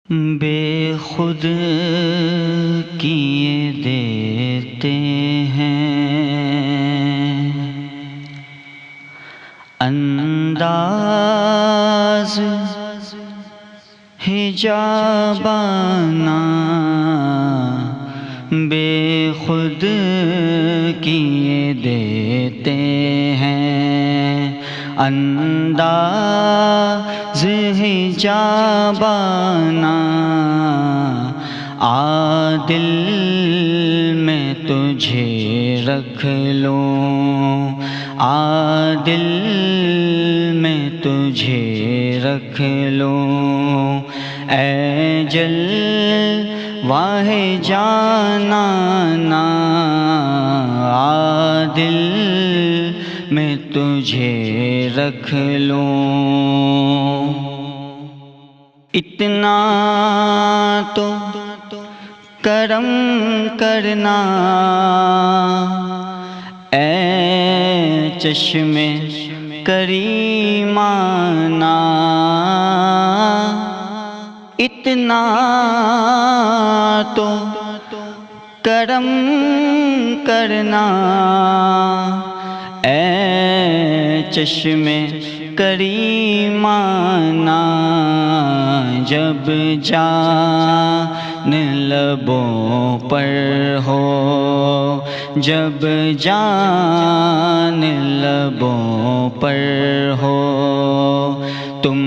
بے خود کیے دیتے ہیں انداز حجابانہ، بے خود کیے دیتے ہیں انداز حجابانہ، عادل میں تجھے رکھ لوں، عادل میں تجھے رکھ لوں، اے جلوہ جانانا، عادل میں تجھے رکھ لوں۔ اتنا تو کرم کرنا اے چشم کریمانہ، اتنا تو کرم کرنا اے چشم کریمانہ، جب جان لبوں پر ہو، جب جان لبوں پر ہو، تم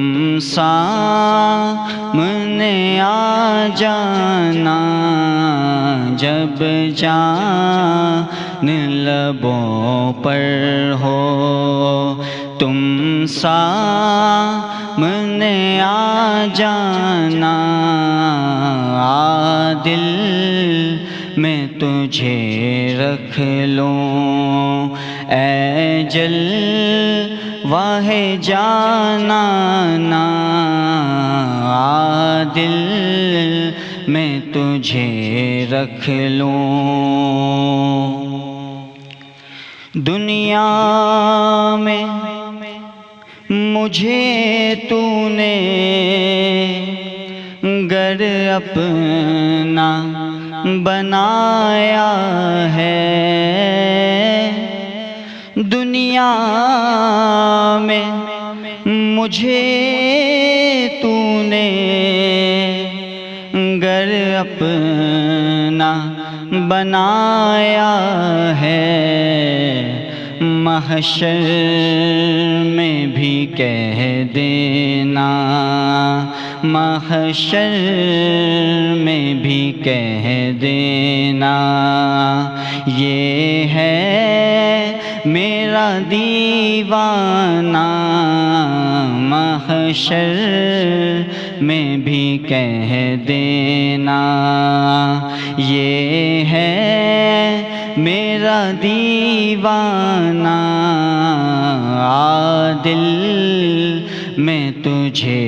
سامنے آ جانا، جب جان لبوں پر ہو، تم سامنے آ جانا، عادل میں تجھے رکھ لوں، اے جلوہ جانانا، عادل میں تجھے رکھ لوں۔ دنیا میں مجھے تو نے گر اپنا بنایا ہے، دنیا میں مجھے تو نے گر اپنا بنایا ہے، محشر میں بھی کہہ دینا، محشر میں بھی کہہ دینا، یہ ہے میرا دیوانہ، محشر میں بھی کہہ دینا، یہ ہے میرا دیوانہ، عادل میں تجھے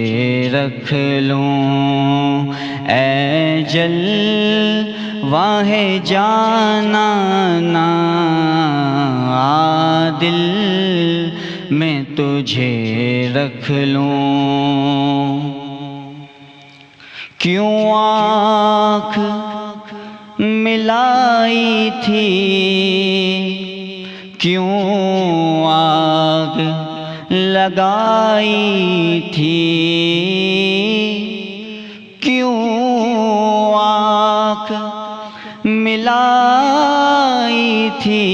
رکھ لوں، اے جلوہ جانانا، عادل میں تجھے رکھ لوں۔ کیوں آنکھ ملائی تھی، کیوں آگ لگائی تھی، کیوں آنکھ ملائی تھی،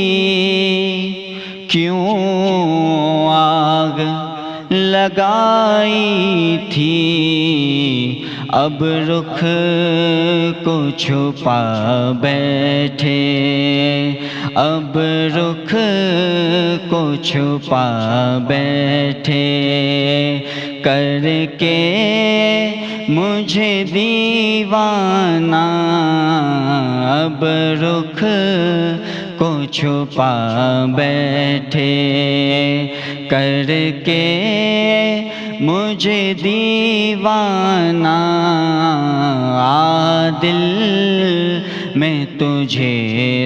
کیوں آگ لگائی تھی، اب رخ کو چھپا بیٹھے، اب رخ کو چھپا بیٹھے، کر کے مجھے دیوانہ، اب رخ کو چھپا بیٹھے، کر کے مجھے دیوانہ، عادل میں تجھے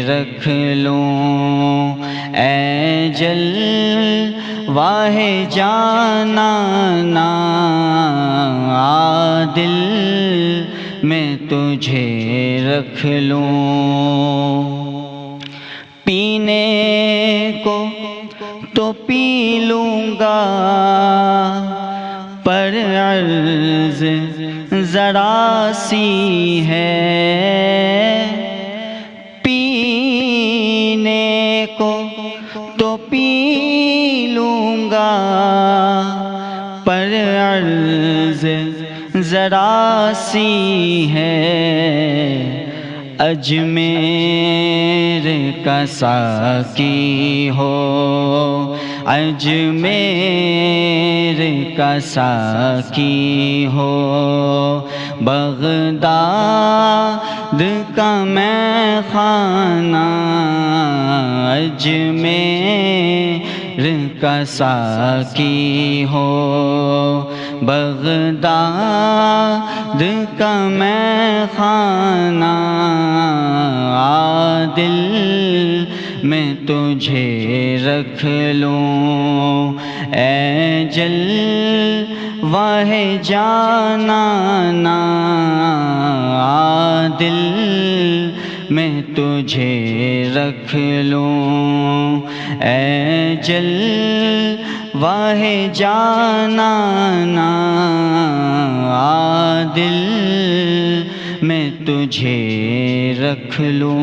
رکھ لوں، اے جلوہ جانانا، عادل میں تجھے رکھ لوں، پینے کو تو پی لوں گا پر عرض ذرا سی ہے، پینے کو تو پی لوں گا پر عرض ذرا سی ہے، اجمیر کا ساقی ہو، اجمیر کا ساقی ہو، بغداد کا میں خانہ، اجمیر کا ساقی ہو، بغداد کا میں خانہ، عادل میں تجھے رکھ لوں، اے جلوہ جانانا، عادل میں تجھے رکھ لوں، اے جلوہ جانانا، عادل میں تجھے رکھ لوں۔